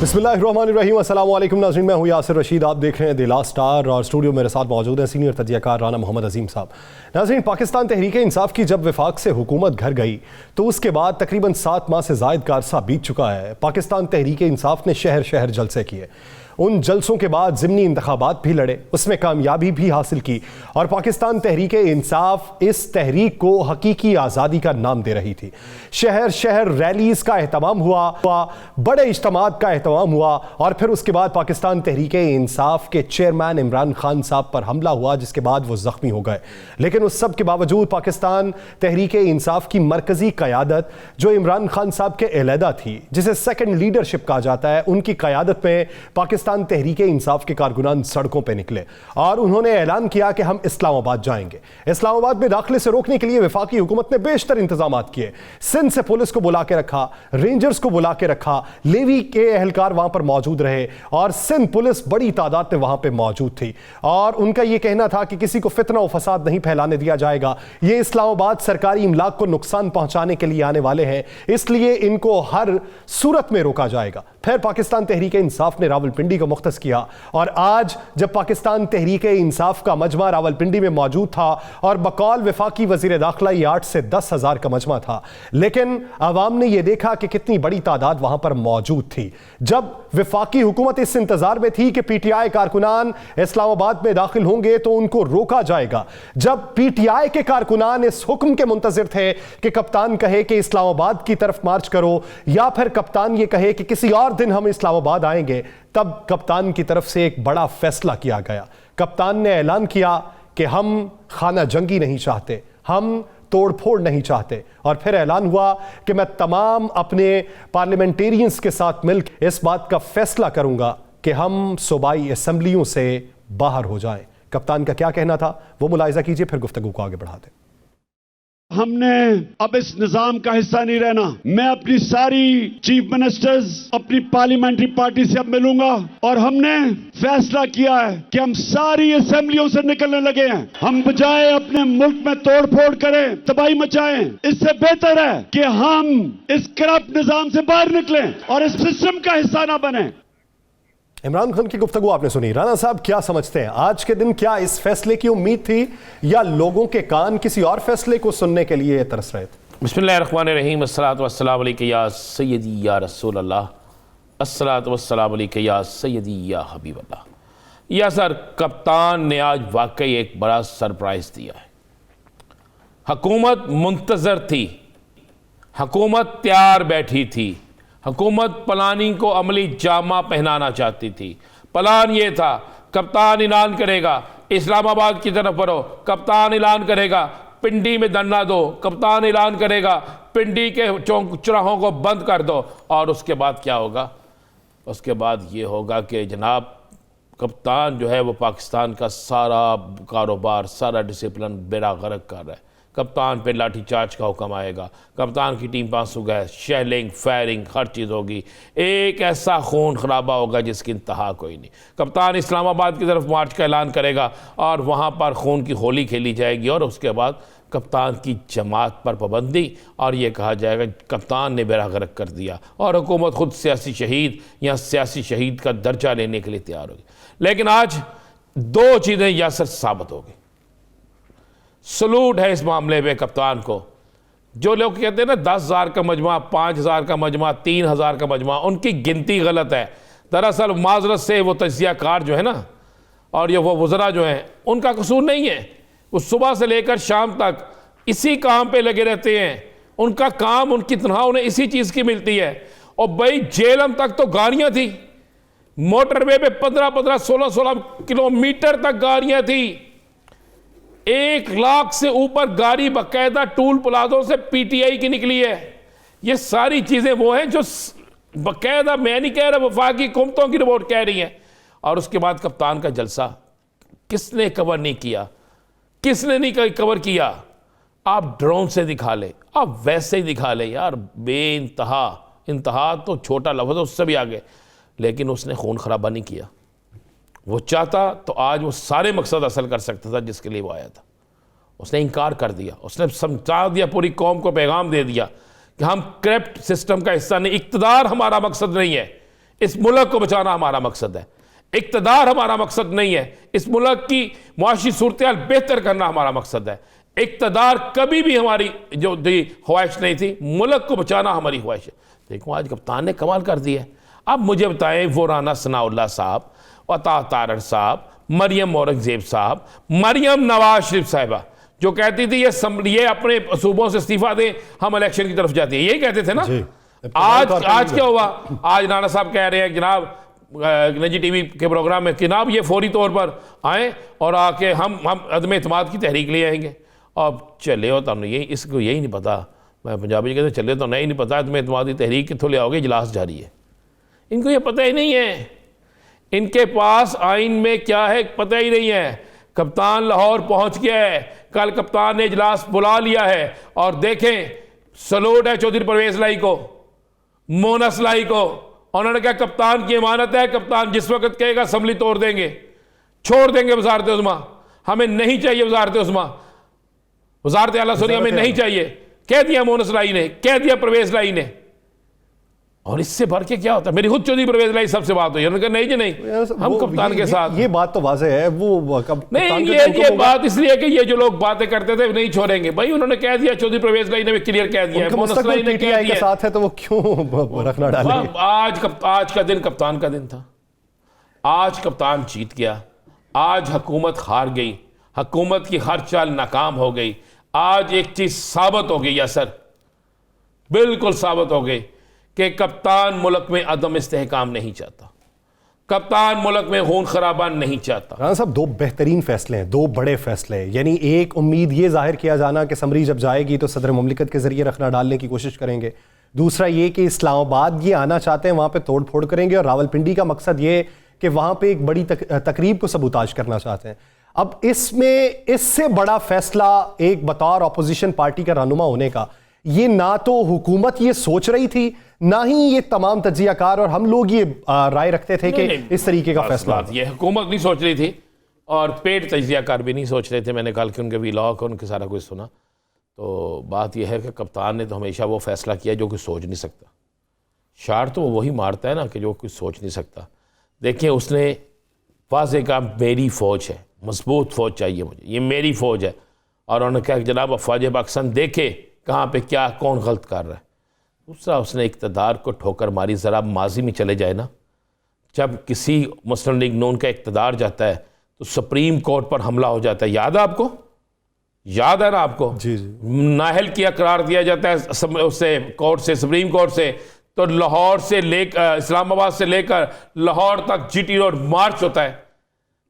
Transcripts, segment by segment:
बिस्मिल्लाहिर्रहमानिर्रहीम। अस्सलाम वालेकुम नाज़रीन, मैं हूँ यासिर रशीद, आप देख रहे हैं द लास्ट स्टार और स्टूडियो मेरे साथ मौजूद हैं सीनियर तजियाकार राना मोहम्मद अजीम साहब। नाज़रीन, पाकिस्तान तहरीक इंसाफ की जब वफाक से हुकूमत घर गई तो उसके बाद तकरीबन 7 माह से ज़ायद का अरसा बीत चुका है। पाकिस्तान तहरीक इंसाफ ने शहर शहर जलसे किए, उन जलसों के बाद ज़िमनी इंतखाबात भी लड़े, उसमें कामयाबी भी हासिल की और पाकिस्तान तहरीक इंसाफ इस तहरीक को हकीकी आज़ादी का नाम दे रही थी। शहर शहर रैलीज़ का एहतमाम हुआ, बड़े इज्तिमात का एहतमाम हुआ और फिर उसके बाद पाकिस्तान तहरीक इंसाफ के चेयरमैन इमरान खान साहब पर हमला हुआ, जिसके बाद वो ज़ख्मी हो गए। लेकिन उस सब के बावजूद पाकिस्तान तहरीक इंसाफ की मरकज़ी क़यादत जो इमरान खान साहब के अलहदा थी, जिसे सेकेंड लीडरशिप कहा जाता है, उनकी क़यादत में पाकिस्तान तहरीक इंसाफ के कारकुनान सड़कों पर निकले और उन्होंने ऐलान किया कि हम इस्लामाबाद जाएंगे। इस्लामाबाद में दाखिले से रोकने के लिए वफाकी हुकूमत ने बेशतर इंतजाम किए। सिंध से पुलिस को बुला के रखा, रेंजर्स को बुला के रखा, लेवी के एहलकार वहां पर मौजूद रहे और सिंध पुलिस बड़ी तादाद में वहां पर मौजूद थी और उनका यह कहना था कि किसी को फितना और फसाद नहीं फैलाने दिया जाएगा। ये इस्लामाबाद सरकारी इमलाक को नुकसान पहुंचाने के लिए आने वाले हैं, इसलिए इनको हर सूरत में रोका जाएगा। फिर पाकिस्तान तहरीक इंसाफ ने रावलपिंडी को मुख्तस किया और आज जब पाकिस्तान तहरीक इंसाफ का मजमा रावलपिंडी में मौजूद था और बकौल वफाकी वजीर दाखिला 8 से 10 हज़ार का मजमा था, लेकिन अवाम ने यह देखा कि कितनी बड़ी तादाद वहां पर मौजूद थी। जब वफाकी हुकूमत इस इंतजार में थी कि पीटीआई कारकुनान इस्लामाबाद में दाखिल होंगे तो उनको रोका जाएगा, जब पीटीआई के कारकुनान इस हुक्म के मुंतजिर थे कि कप्तान कहे कि इस्लामाबाद की तरफ मार्च करो या फिर कप्तान ये कहे कि किसी और दिन हम इस्लामाबाद आएंगे, तब कप्तान की तरफ से एक बड़ा फैसला किया गया। कप्तान ने ऐलान किया कि हम खाना जंगी नहीं चाहते, हम तोड़फोड़ नहीं चाहते और फिर ऐलान हुआ कि मैं तमाम अपने पार्लियामेंटेरियंस के साथ मिलकर इस बात का फैसला करूंगा कि हम सूबाई असेंबलियों से बाहर हो जाएं। कप्तान का क्या कहना था वो मुलाहिजा कीजिए, फिर गुफ्तगू को आगे बढ़ाते। हमने अब इस निजाम का हिस्सा नहीं रहना। मैं अपनी सारी चीफ मिनिस्टर्स, अपनी पार्लियामेंट्री पार्टी से अब मिलूंगा और हमने फैसला किया है कि हम सारी असेंबलियों से निकलने लगे हैं। हम बजाय अपने मुल्क में तोड़फोड़ करें, तबाही मचाएं, इससे बेहतर है कि हम इस करप्ट निजाम से बाहर निकलें और इस सिस्टम का हिस्सा ना बने। इमरान खान की गुफ्तगू आपने सुनी। राना साहब क्या समझते हैं, आज के दिन क्या इस फैसले की उम्मीद थी या लोगों के कान किसी और फैसले को सुनने के लिए तरस रहे थे? बिस्मिल्लाहिर्रहमानिर्रहीम, अस्सलातु वस्सलामु अलैका या सय्यदी या रसूल अल्लाह, अस्सलातु वस्सलामु अलैका या सय्यदी या हबीब अल्लाह। या सर, कप्तान ने आज वाकई एक बड़ा सरप्राइज दिया है। हुकूमत मुंतजर थी, हुकूमत तैयार बैठी थी, हुकूमत प्लानिंग को अमली जामा पहनाना चाहती थी। प्लान ये था, कप्तान ऐलान करेगा इस्लामाबाद की तरफ बढ़ो, कप्तान ऐलान करेगा पिंडी में धरना दो, कप्तान ऐलान करेगा पिंडी के चौक चौराहों को बंद कर दो। और उसके बाद क्या होगा? उसके बाद ये होगा कि जनाब कप्तान जो है वो पाकिस्तान का सारा कारोबार, सारा डिसिप्लिन बेड़ा गर्क कर रहा है। कप्तान पे लाठी चार्ज का हुक्म आएगा, कप्तान की टीम पास हो गया, शेलिंग, फायरिंग, हर चीज़ होगी। एक ऐसा खून खराबा होगा जिसकी इंतहा कोई नहीं। कप्तान इस्लामाबाद की तरफ मार्च का ऐलान करेगा और वहाँ पर खून की होली खेली जाएगी और उसके बाद कप्तान की जमात पर पाबंदी और ये कहा जाएगा कप्तान ने बेड़ा गर्क कर दिया और हुकूमत खुद सियासी शहीद या सियासी शहीद का दर्जा लेने के लिए तैयार होगी। लेकिन आज दो चीज़ें यासर साबित हो गई। सलूट है इस मामले में कप्तान को। जो लोग कहते हैं ना 10,000 का मजमा, 5,000 का मजमा, 3,000 का मजमा, उनकी गिनती गलत है। दरअसल माजरत से वो तजियाकार जो है ना और ये वो वज़रा जो हैं, उनका कसूर नहीं है। वो सुबह से लेकर शाम तक इसी काम पे लगे रहते हैं। उनका काम, उनकी तनख्वाह उन्हें इसी चीज़ की मिलती है। और भाई जेलम तक तो गाड़ियाँ थी, मोटरवे पे 15-15, 16-16 किलोमीटर तक गाड़ियाँ थी। 1 लाख से ऊपर गाड़ी बाकायदा टूल प्लाजों से पीटीआई की निकली है। ये सारी चीज़ें वो हैं जो बाकायदा, मैं नहीं कह रहा, वफाकी हुकूमतों की रिपोर्ट कह रही हैं। और उसके बाद कप्तान का जलसा किसने कवर नहीं किया? किसने नहीं कवर किया? आप ड्रोन से दिखा ले, आप वैसे ही दिखा ले यार, बेइंतहा, इंतहा तो छोटा लफ्ज़ है, उससे भी आगे। लेकिन उसने खून खराबा नहीं किया। वो चाहता तो आज वो सारे मकसद हासिल कर सकता था जिसके लिए वो आया था। उसने इनकार कर दिया, उसने समझा दिया, पूरी कौम को पैगाम दे दिया कि हम करप्ट सिस्टम का हिस्सा नहीं, इक़्तिदार हमारा मकसद नहीं है, इस मुल्क को बचाना हमारा मकसद है, इक़्तिदार हमारा मकसद नहीं है। इस मुल्क की मुआशी सूरत बेहतर करना हमारा मकसद है। इक़्तिदार कभी भी हमारी जो ख्वाहिश नहीं थी, मुल्क को बचाना हमारी ख्वाहिश है। देखो आज कप्तान ने कमाल कर दिया है। अब मुझे बताएं, वो राना सनाउल्लाह साहब, अता तारड़ साहब, मरियम औरंगजेब साहब, मरियम नवाज शरीफ साहिबा जो कहती थी ये अपने सूबों से इस्तीफा दें, हम इलेक्शन की तरफ जाती है, यही कहते थे ना। आज क्या हुआ? आज राना साहब कह रहे हैं जनाब निजी टीवी के प्रोग्राम में, जनाब ये फौरी तौर पर आए और आके हम अदम एतमाद की तहरीक ले आएंगे। अब चले हो तुम यही, इसको यही नहीं पता, मैं पंजाबी कहते चले तो नहीं पता अदम एतमाद की तहरीक कितों ले आओगे, इजलास जारी है। इनको ये पता ही नहीं है, इनके पास आइन में क्या है पता ही नहीं है। कप्तान लाहौर पहुंच गया है, कल कप्तान ने इजलास बुला लिया है और देखें सलूट है चौधरी परवेज लाई को, मोनस लाई को। उन्होंने कहा कप्तान की इमानत है, कप्तान जिस वक्त कहेगा असम्बली तोड़ देंगे, छोड़ देंगे वजारत उज़्मा, हमें नहीं चाहिए वजारत उज़्मा, वजारत आला सॉरी हमें नहीं चाहिए, कह दिया मोनस लाई ने, कह दिया परवेज लाई ने। और इससे बढ़ के क्या होता है? मेरी खुद चौधरी परवेज लाई सबसे बात हुई, उन्होंने कहा नहीं जी नहीं, हम कप्तान के साथ। ये बात तो वाज़ेह है, वो नहीं ये बात इसलिए कि ये जो लोग बातें करते थे नहीं छोड़ेंगे भाई, उन्होंने कह दिया, चौधरी परवेज लाई ने भी क्लियर कह दिया, मोनस लाई ने कह दिया, साथ है तो वो क्यों रखना डालेंगे? आज का दिन कप्तान का दिन था, आज कप्तान जीत गया, आज हुकूमत हार गई, हुकूमत की हर चाल नाकाम हो गई। आज एक चीज साबित हो गई असर, बिल्कुल साबित हो गई कि कप्तान मुल्क में अदम इस्तेहकाम नहीं चाहता, कप्तान मुल्क में खून खराबा नहीं चाहता। राना साहब, दो बेहतरीन फैसले हैं, दो बड़े फैसले हैं। यानी एक उम्मीद ये जाहिर किया जाना कि समरी जब जाएगी तो सदर मुमलिकत के जरिए रखना डालने की कोशिश करेंगे। दूसरा ये कि इस्लामाबाद ये आना चाहते हैं, वहां पे तोड़ फोड़ करेंगे, और रावलपिंडी का मकसद ये कि वहां पे एक बड़ी तकरीब को सबूताज करना चाहते हैं। अब इसमें इससे बड़ा फैसला एक बतौर अपोजिशन पार्टी का रहनुमा होने का, ये ना तो हुकूमत ये सोच रही थी, ना ही ये तमाम तजियाकार और हम लोग ये राय रखते थे कि इस तरीके का फैसला। ये हुकूमत नहीं सोच रही थी और पेड तजियाकार भी नहीं सोच रहे थे। मैंने कल के उनके वीलॉग और उनके सारा कुछ सुना, तो बात यह है कि कप्तान ने तो हमेशा वो फैसला किया जो कुछ सोच नहीं सकता। शार तो वही मारता है ना कि जो कुछ सोच नहीं सकता। देखिए उसने वाज़ेह कहा मेरी फ़ौज है, मजबूत फ़ौज चाहिए मुझे, ये मेरी फ़ौज है। और उन्होंने कहा जनाब अफवाज पाकिस्तान देखे कहाँ पे क्या कौन गलत कर रहा है। दूसरा उसने इक़्तिदार को ठोकर मारी। ज़रा माजी में चले जाए ना, जब किसी मुस्लिम लीग नून का इक़्तिदार जाता है तो सुप्रीम कोर्ट पर हमला हो जाता है, याद है आपको? याद है ना आपको? जी जी। नाहल किया करार दिया जाता है उससे कोर्ट से, सुप्रीम कोर्ट से, तो लाहौर से लेकर इस्लामाबाद से लेकर लाहौर तक जीटी रोड मार्च होता है।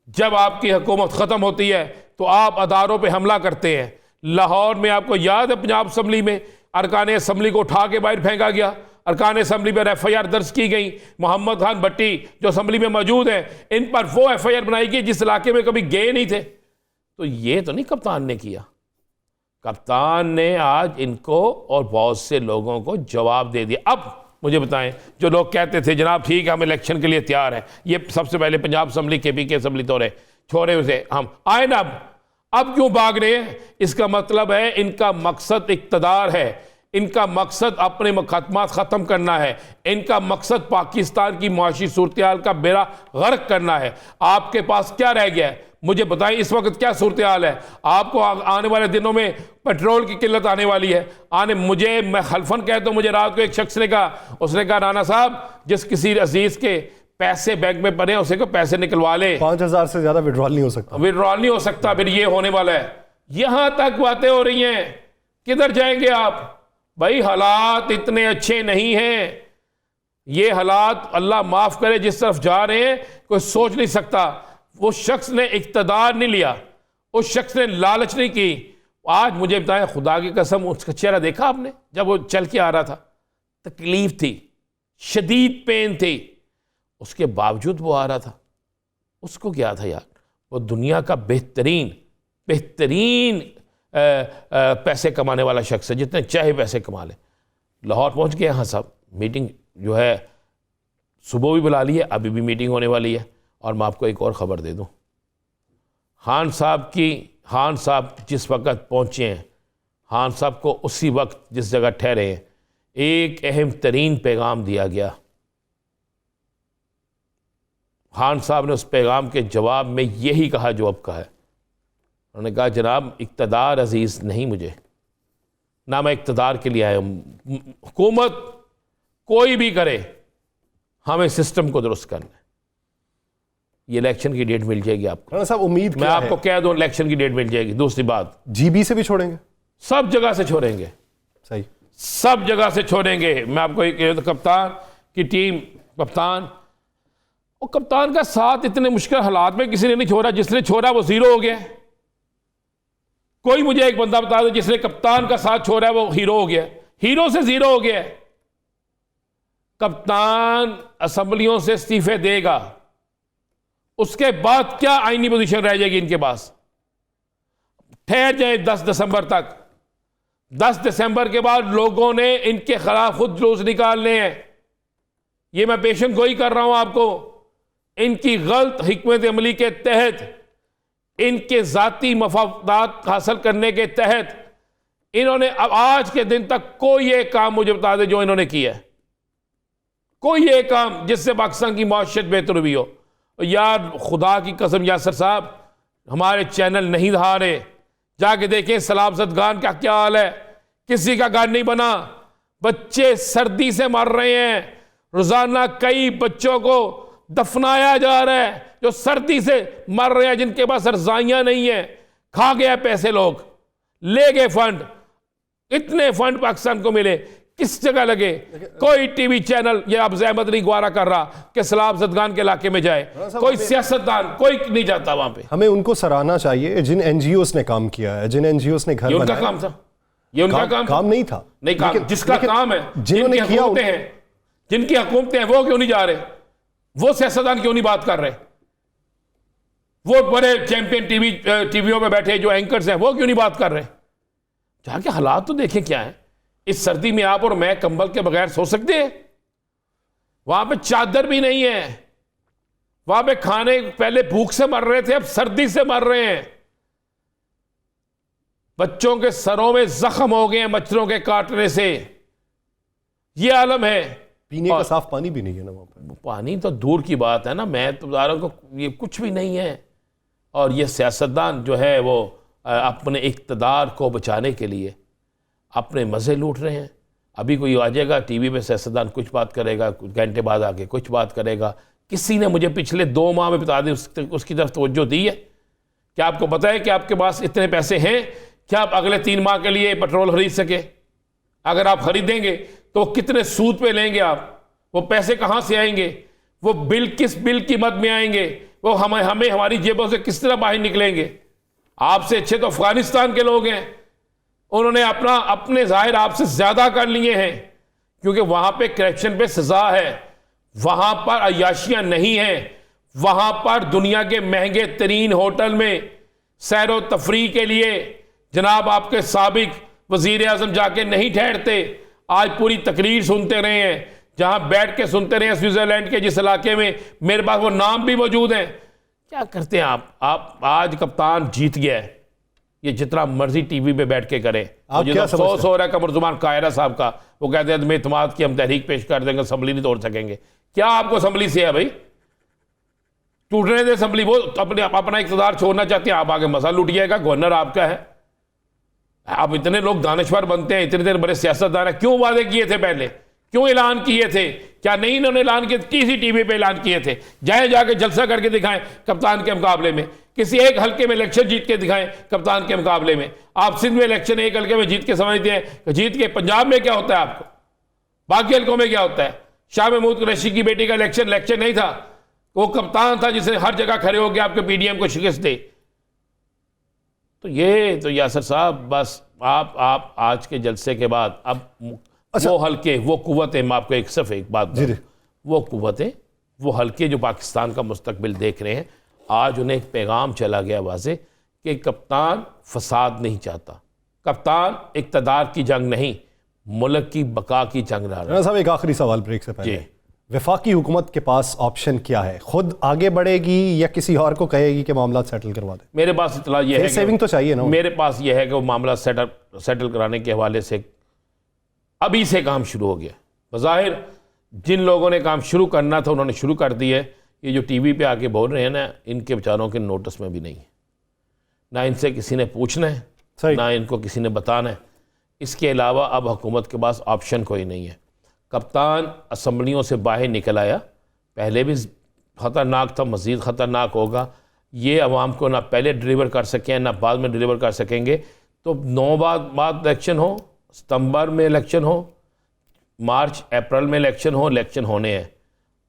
जब आपकी हुकूमत ख़त्म होती है तो आप अदारों पे हमला करते हैं। लाहौर में आपको याद है पंजाब असम्बली में अरकान असम्बली को उठा के बाहर फेंका गया, अरकान असम्बली पर FIR दर्ज की गई। मोहम्मद खान भट्टी जो असम्बली में मौजूद हैं, इन पर वो FIR बनाई गई जिस इलाके में कभी गए नहीं थे। तो ये तो नहीं कप्तान ने किया, कप्तान ने आज इनको और बहुत से लोगों को जवाब दे दिया। अब मुझे बताएं, जो लोग कहते थे जनाब ठीक है हम इलेक्शन के लिए तैयार हैं, ये सबसे पहले पंजाब असम्बली KPK असम्बली तो रहे छोड़े उसे, हम आए ना, अब क्यों भाग रहे हैं? इसका मतलब है इनका मकसद इक़्तिदार है, इनका मकसद अपने मुकदमात ख़त्म करना है, इनका मकसद पाकिस्तान की मुआशी सूरत-ए-हाल का बेड़ा गर्क करना है। आपके पास क्या रह गया है मुझे बताएं, इस वक्त क्या सूरत-ए-हाल है? आपको आने वाले दिनों में पेट्रोल की किल्लत आने वाली है। मैं हल्फन कहता हूँ, मुझे रात को एक शख्स ने कहा, उसने कहा राना साहब जिस किसी अजीज के पैसे बैंक में पड़े उसे को पैसे निकलवा ले, 5000 से ज्यादा विड्रॉल नहीं हो सकता, विड्रॉल नहीं हो सकता, फिर ये होने वाला है। यहां तक बातें हो रही हैं, किधर जाएंगे आप भाई? हालात इतने अच्छे नहीं हैं, ये हालात अल्लाह माफ करे जिस तरफ जा रहे हैं कोई सोच नहीं सकता। वो शख्स ने इक़्तिदार नहीं लिया, उस शख्स ने लालच नहीं की। आज मुझे बताएं, खुदा की कसम, उसका चेहरा देखा आपने जब वो चल के आ रहा था? तकलीफ थी, शदीद पेन थी, उसके बावजूद वो आ रहा था। उसको क्या था यार, वो दुनिया का बेहतरीन पैसे कमाने वाला शख्स है, जितने चाहे पैसे कमा ले। लाहौर पहुंच गए। हाँ साहब, मीटिंग जो है सुबह भी बुला ली है, अभी भी मीटिंग होने वाली है। और मैं आपको एक और ख़बर दे दूं, खान साहब जिस वक्त पहुंचे हैं, खान साहब को उसी वक्त जिस जगह ठहरे हैं एक अहम तरीन पैगाम दिया गया। खान साहब ने उस पैगाम के जवाब में यही कहा जो अब कहा है। उन्होंने कहा जनाब इक़्तिदार अजीज़ नहीं मुझे, ना मैं इक़्तिदार के लिए आया हूँ। हुकूमत कोई भी करे, हमें सिस्टम को दुरुस्त करना है। ये इलेक्शन की डेट मिल जाएगी आपको। राणा साहब उम्मीद मैं आपको कह दूं इलेक्शन की डेट मिल जाएगी। दूसरी बात, जीबी से भी छोड़ेंगे? सब जगह से छोड़ेंगे, सही, सब जगह से छोड़ेंगे। मैं आपको एक तो कप्तान की टीम, कप्तान और कप्तान का साथ इतने मुश्किल हालात में किसी ने नहीं छोड़ा। जिसने छोड़ा वो जीरो हो गया। कोई मुझे एक बंदा बता दो जिसने कप्तान का साथ छोड़ा है वो हीरो हो गया। हीरो से जीरो हो गया। कप्तान असेंबलियों से इस्तीफे देगा, उसके बाद क्या आईनी पोजीशन रह जाएगी इनके पास? ठहर जाए 10 दिसंबर तक। 10 दिसंबर के बाद लोगों ने इनके खिलाफ खुद जुलूस निकालने हैं। ये मैं पेशन गोई कर रहा हूं आपको। इनकी गलत हिकमत अमली के तहत, इनके जाती मफादात हासिल करने के तहत इन्होंने अब आज के दिन तक कोई एक काम मुझे बता दे जो इन्होंने किया है। कोई एक काम जिससे पाकिस्तान की माशत बेहतर हुई हो। यार खुदा की कसम यासर साहब, हमारे चैनल नहीं रहा रहे, जाके देखें सलाम जदगान का क्या हाल है। किसी का घर नहीं बना, बच्चे सर्दी से मर रहे हैं। रोजाना कई बच्चों को दफनाया जा रहा है जो सर्दी से मर रहे हैं, जिनके पास रजाइयां नहीं है। खा गया पैसे, लोग ले गए फंड। इतने फंड पाकिस्तान को मिले, किस जगह लगे? कोई टीवी चैनल ये अब जहमत नहीं गुआरा कर रहा कि सलाम जदगान के इलाके में जाए। कोई सियासतदान कोई नहीं जाता वहां पे। हमें उनको सराहना चाहिए जिन एनजीओस ने काम किया है, जिन एनजीओस ने घर बनाए। उनका काम था, ये उनका काम नहीं था। नहीं काम, जिसका काम है, जिन्होंने किया, जिनकी हुकूमतें हैं, वो क्यों नहीं जा रहे? वो सियासतदान क्यों नहीं बात कर रहे? वो बड़े चैंपियन टीवियों में बैठे जो एंकर्स हैं, वो क्यों नहीं बात कर रहे? जाके हालात तो देखें क्या है। इस सर्दी में आप और मैं कंबल के बगैर सो सकते हैं? वहां पे चादर भी नहीं है। वहां पे खाने, पहले भूख से मर रहे थे, अब सर्दी से मर रहे हैं। बच्चों के सरों में जख्म हो गए हैं मच्छरों के काटने से। ये आलम है। पीने का साफ पानी भी नहीं है ना वहां पे। पानी तो दूर की बात है ना। मैं तो बता रहा हूं को ये कुछ भी नहीं है। और ये सियासतदान जो है वो अपने इक़्तिदार को बचाने के लिए अपने मज़े लूट रहे हैं। अभी कोई आ जाएगा टीवी पे, सियासतदान कुछ बात करेगा, कुछ घंटे बाद आके कुछ बात करेगा। किसी ने मुझे पिछले 2 माह में बता दी उसकी तरफ तवज्जो दी है? क्या आपको पता है कि आपके पास इतने पैसे हैं क्या आप अगले 3 माह के लिए पेट्रोल खरीद सके? अगर आप खरीदेंगे तो कितने सूद पे लेंगे आप? वो पैसे कहाँ से आएंगे? वो बिल किस बिल की मद में आएंगे? वो हमें हमारी जेबों से किस तरह बाहर निकलेंगे? आपसे अच्छे तो अफगानिस्तान के लोग हैं। उन्होंने अपने जाहिर आपसे ज्यादा कर लिए हैं, क्योंकि वहां पे करप्शन पे सजा है, वहां पर अयाशियां नहीं है, वहां पर दुनिया के महंगे तरीन होटल में सैरो तफरी के लिए जनाब आपके साबिक वजीर आजम जाके नहीं ठहरते। आज पूरी तकरीर सुनते रहे हैं, जहां बैठ के सुनते रहे हैं स्विट्जरलैंड के जिस इलाके में, मेरे पास वो नाम भी मौजूद हैं। क्या करते हैं आप आज कप्तान जीत गया है, ये जितना मर्जी टीवी पे बैठ के करे। मुझे तो अफसोस हो रहा है कमरुज़्मान कायरा साहब का। वो कहते हैं में इत्मीनान की हम तहरीक पेश कर देंगे, असेंबली नहीं तोड़ सकेंगे। क्या आपको असेंबली से है भाई? टूटने दे असेंबली। वो अपना इक़्तिदार छोड़ना चाहते हैं, आप आगे मसा लूट जाएगा। गवर्नर आपका है। आप इतने लोग दानिशवर बनते हैं, इतने बड़े सियासतदान हैं, क्यों वादे किए थे पहले? क्यों ऐलान किए थे? क्या नहीं इन्होंने ऐलान किए? किसी टीवी पे ऐलान किए थे? जाके जलसा करके दिखाएं कप्तान के मुकाबले में। किसी एक हल्के में इलेक्शन जीत के दिखाएं कप्तान के मुकाबले में। आप सिंध में इलेक्शन एक हल्के में जीत के समझते हैं, जीत के पंजाब में क्या होता है आपको, बाकी हल्कों में क्या होता है? शाह महमूद कुरैशी की बेटी का इलेक्शन नहीं था, वो कप्तान था जिसने हर जगह खड़े होकर आपके पीडीएम को शिकस्त दी। तो ये तो यासर साहब, बस आप आज के जलसे के बाद अब वो हल्के, वो कुव्वतें, मैं आपको एक बात बताऊं, वो कुव्वतें, वो हल्के जो पाकिस्तान का मुस्तकबिल देख रहे हैं, आज उन्हें एक पैगाम चला गया वाज़े कि कप्तान फसाद नहीं चाहता, कप्तान इक़्तिदार की जंग नहीं, मुल्क की बका की जंग लड़ रहा है। साहब एक आखिरी सवाल ब्रेक से पहले, वफाकी हुकूमत के पास ऑप्शन क्या है? खुद आगे बढ़ेगी या किसी और को कहेगी कि मामला सेटल करवा दे? मेरे पास इतला ये है, सेविंग तो चाहिए ना। मेरे पास ये है कि वो मामला सेटल कराने के हवाले से अभी से काम शुरू हो गया। बज़ाहिर जिन लोगों ने काम शुरू करना था उन्होंने शुरू कर दिया है। ये जो टीवी पे आके बोल रहे हैं ना, इनके बेचारों के नोटिस में भी नहीं है, ना इनसे किसी ने पूछना है, ना इनको किसी ने बताना है। इसके अलावा अब हुकूमत के पास ऑप्शन कोई नहीं है। कप्तान असम्बलियों से बाहर निकल आया, पहले भी ख़तरनाक था, मज़ीद ख़तरनाक होगा। ये अवाम को ना पहले डिलीवर कर सकें ना बाद में डिलीवर कर सकेंगे। तो 9 बाद इलेक्शन हो, सितंबर में इलेक्शन हो, मार्च अप्रैल में इलेक्शन हो, इलेक्शन होने हैं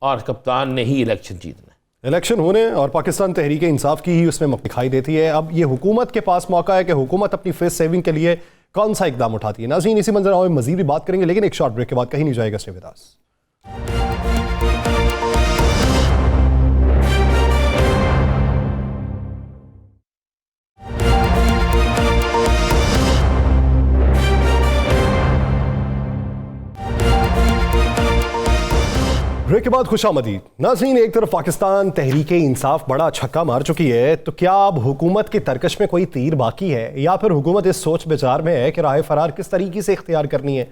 और कप्तान ने ही इलेक्शन जीतना है। इलेक्शन होने और पाकिस्तान तहरीक इंसाफ की ही उसमें दिखाई देती है। अब ये हुकूमत के पास मौका है कि हुकूमत अपनी फेस सेविंग के लिए कौन सा इकदाम उठाती है। नाज़रीन, इसी मंजर में मजीद भी बात करेंगे, लेकिन एक शॉर्ट ब्रेक के बाद कहीं नहीं जाएगा। Stay with us. ब्रेक के बाद खुशामदीद। नाज़रीन, एक तरफ पाकिस्तान तहरीक इंसाफ बड़ा छक्का मार चुकी है, तो क्या अब हुकूमत की तरकश में कोई तीर बाकी है, या फिर हुकूमत इस सोच विचार में है कि राह फरार किस तरीके से इख्तियार करनी है।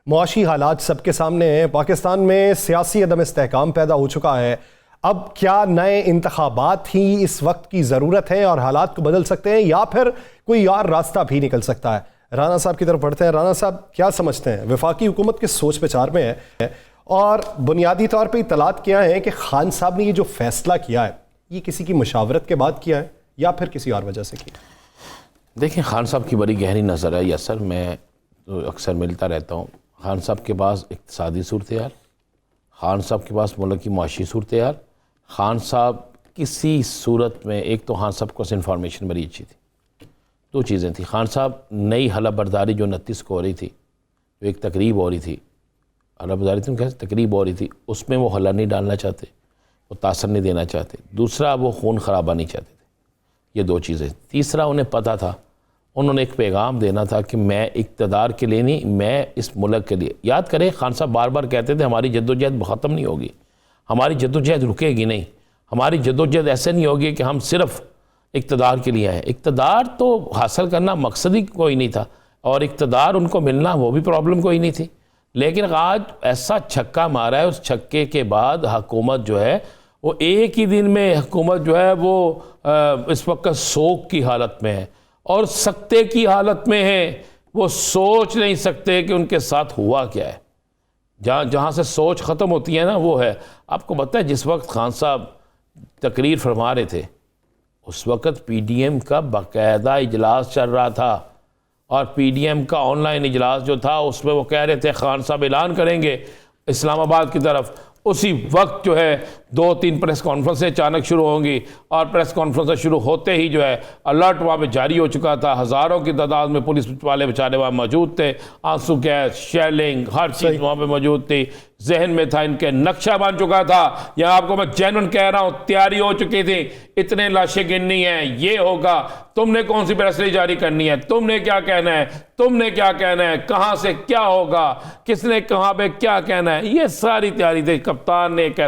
मुआशी हालात सबके सामने हैं, पाकिस्तान में सियासी अदम इस्तेहकाम पैदा हो चुका है। अब क्या नए इंतखाबात ही इस वक्त की ज़रूरत है और हालात को बदल सकते हैं, या फिर कोई और रास्ता भी निकल सकता है। राना साहब की तरफ बढ़ते हैं। राना साहब, क्या समझते हैं, वफाकी हुकूमत किस सोच विचार में है, और बुनियादी तौर पे इतलात क्या है कि खान साहब ने ये जो फैसला किया है, ये किसी की मशावरत के बाद किया है या फिर किसी और वजह से किया? देखिए, खान साहब की बड़ी गहरी नज़र है। यस सर, मैं तो अक्सर मिलता रहता हूँ। खान साहब के पास इक़्तिसादी सूरत हाल, खान साहब के पास मुल्क की माशी सूरत हाल, खान साहब किसी सूरत में, एक तो खान साहब को इन्फॉर्मेशन बड़ी अच्छी थी। 2 चीज़ें थी। खान साहब नई हला बर्दारी जो 29 को हो रही थी, जो एक तकरीब हो रही थी, हला तकरीब हो रही थी, उसमें वो हला नहीं डालना चाहते, वो तासर नहीं देना चाहते। दूसरा, वो खून खराबा नहीं चाहते थे। ये 2 चीज़ें। तीसरा, उन्हें पता था, उन्होंने एक पैगाम देना था कि मैं इक़्तिदार के लिए नहीं, मैं इस मुल्क के लिए। याद करें, खान साहब बार बार कहते थे हमारी जद्दोजहद ख़त्म नहीं होगी, हमारी जद्दोजहद रुकेगी नहीं, हमारी जद्दोजहद ऐसे नहीं होगी कि हम सिर्फ इक़्तिदार के लिए आए। इक़्तिदार तो हासिल करना मकसद ही कोई नहीं था, और इक़्तिदार उनको मिलना वो भी प्रॉब्लम कोई नहीं थी। लेकिन आज ऐसा छक्का मारा है, उस छक्के के बाद हुकूमत जो है वो एक ही दिन में, हुकूमत जो है वो इस वक्त सोग की हालत में है और सख्ते की हालत में है। वो सोच नहीं सकते कि उनके साथ हुआ क्या है। जहाँ से सोच ख़त्म होती है ना, वो है। आपको पता है, जिस वक्त खान साहब तकरीर फरमा रहे थे, उस वक्त PDM का बाकायदा इजलास चल रहा था, और PDM का ऑनलाइन इजलास जो था, उसमें वो कह रहे थे खान साहब ऐलान करेंगे इस्लामाबाद की तरफ। उसी वक्त जो है 2-3 प्रेस कॉन्फ्रेंसें अचानक शुरू होंगी, और प्रेस कॉन्फ्रेंसें शुरू होते ही जो है अलर्ट वहाँ पे जारी हो चुका था। हज़ारों की तादाद में पुलिस वाले बेचारे वहाँ मौजूद थे, आंसू गैस, शेलिंग, हर चीज़ वहाँ पे मौजूद थी। जहन में था, इनके नक्शा बन चुका था। यहाँ आपको मैं जेन्युइन कह रहा हूँ, तैयारी हो चुकी थी। इतने लाशें गिननी है, ये होगा, तुमने कौन सी प्रेस रिलीज जारी करनी है, तुमने क्या कहना है, तुमने क्या कहना है, कहाँ से क्या होगा, किसने कहाँ पे क्या कहना है, ये सारी तैयारी थी। कप्तान ने एक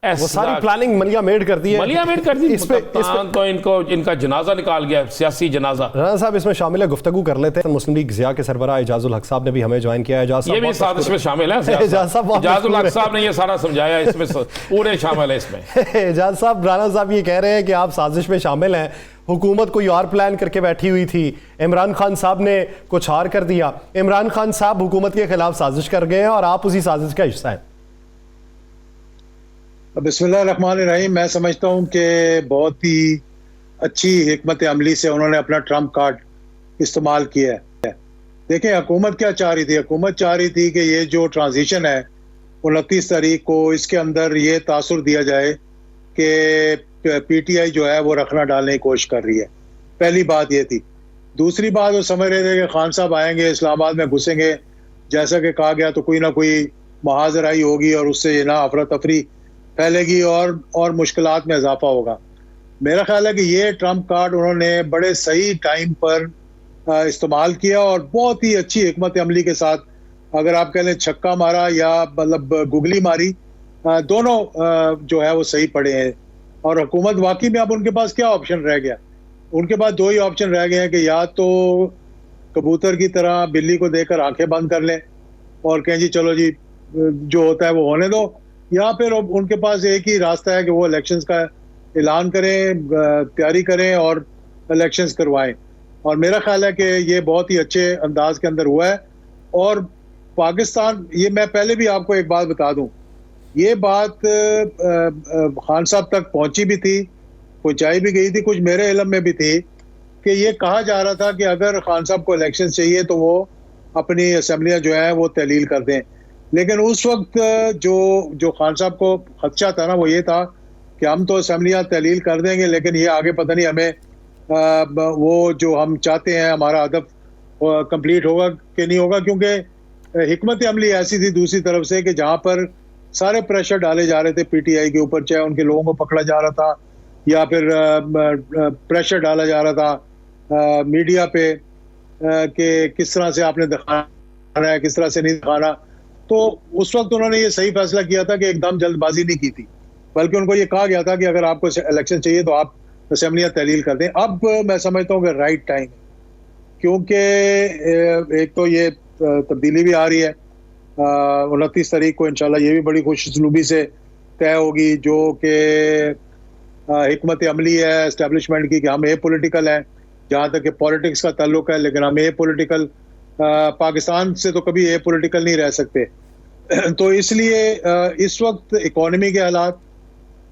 वो सारी प्लानिंग मलिया मेड कर दी है। मलिया मेड कर दी। इस पे तो इनका जनाजा निकाल गया, सियासी जनाजा। राना साहब, इसमें शामिल है, गुफ्तगू कर लेते हैं। मुस्लिम लीग ज़िया के सरबराह एजाजुल हक साहब ने भी हमें ज्वाइन किया है। ये भी साजिश में शामिल है। एजाजुल हक साहब ने ये सारा समझाया, इसमें पूरे शामिल है इसमें। एजाज साहब, राना साहब ये कह रहे हैं कि आप साजिश में शामिल हैं, हुकूमत कोई और प्लान करके बैठी हुई थी, इमरान खान साहब ने कुछ और कर दिया, इमरान खान साहब हुकूमत के खिलाफ साजिश कर गए हैं और आप उसी साजिश का हिस्सा हैं। बिस्मिल्लाहिर्रहमानिर्रहीम। मैं समझता हूँ कि बहुत ही अच्छी हिकमत अमली से उन्होंने अपना ट्रम्प कार्ड इस्तेमाल किया है। देखें, हुकूमत क्या चाह रही थी? हुकूमत चाह रही थी कि ये जो ट्रांजिशन है 29 तारीख को, इसके अंदर ये तासुर दिया जाए कि PTI जो है वो रखना डालने की कोशिश कर रही है। पहली बात ये थी। दूसरी बात, वो समझ रहे थे कि खान साहब आएंगे, इस्लामाबाद में घुसेंगे, जैसा कि कहा गया, तो कोई ना कोई मुहाजराई होगी और उससे ना अफरा तफरी फैलेगी और मुश्किलात में इजाफा होगा। मेरा ख्याल है कि ये ट्रम्प कार्ड उन्होंने बड़े सही टाइम पर इस्तेमाल किया और बहुत ही अच्छी हिकमत अमली के साथ, अगर आप कह लें छक्का मारा या मतलब गुगली मारी, दोनों जो है वो सही पड़े हैं। और हुकूमत वाकई में अब उनके पास क्या ऑप्शन रह गया? उनके पास 2 ही ऑप्शन रह गए हैं कि या तो कबूतर की तरह बिल्ली को देखकर आंखें बंद कर लें और कहें जी चलो जी जो होता है वो होने दो, या फिर उनके पास एक ही रास्ता है कि वो इलेक्शंस का ऐलान करें, तैयारी करें और इलेक्शंस करवाएं। और मेरा ख्याल है कि ये बहुत ही अच्छे अंदाज के अंदर हुआ है। और पाकिस्तान, ये मैं पहले भी आपको एक बात बता दूं, ये बात खान साहब तक पहुंची भी थी, पहुंचाई भी गई थी, कुछ मेरे इल्म में भी थी कि ये कहा जा रहा था कि अगर खान साहब को इलेक्शन चाहिए तो वो अपनी असेंबलियां जो है वो तहलील कर दें। लेकिन उस वक्त जो खान साहब को खदशा था ना, वो ये था कि हम तो असेंबलियां तहलील कर देंगे, लेकिन ये आगे पता नहीं हमें वो जो हम चाहते हैं हमारा हदफ कंप्लीट होगा कि नहीं होगा। क्योंकि हिकमत अमली ऐसी थी दूसरी तरफ से कि जहां पर सारे प्रेशर डाले जा रहे थे पीटीआई के ऊपर, चाहे उनके लोगों को पकड़ा जा रहा था या फिर प्रेशर डाला जा रहा था मीडिया पे कि किस तरह से आपने दिखाना है, किस तरह से नहीं दिखाना। तो उस वक्त उन्होंने ये सही फैसला किया था कि एकदम जल्दबाजी नहीं की थी, बल्कि उनको ये कहा गया था कि अगर आपको इलेक्शन चाहिए तो आप असेंबलियां तहलील कर दें। अब मैं समझता हूँ कि राइट टाइम, क्योंकि एक तो ये तब्दीली भी आ रही है 29 तारीख को, इंशाल्लाह ये भी बड़ी खुशउस्लूबी से तय होगी, जो कि हिकमत अमली है एस्टेब्लिशमेंट की कि हम ए पॉलिटिकल हैं जहाँ तक कि पॉलिटिक्स का ताल्लुक है, लेकिन हम ए पॉलिटिकल पाकिस्तान से तो कभी ए पॉलिटिकल नहीं रह सकते। तो इसलिए इस वक्त इकोनॉमी के हालात,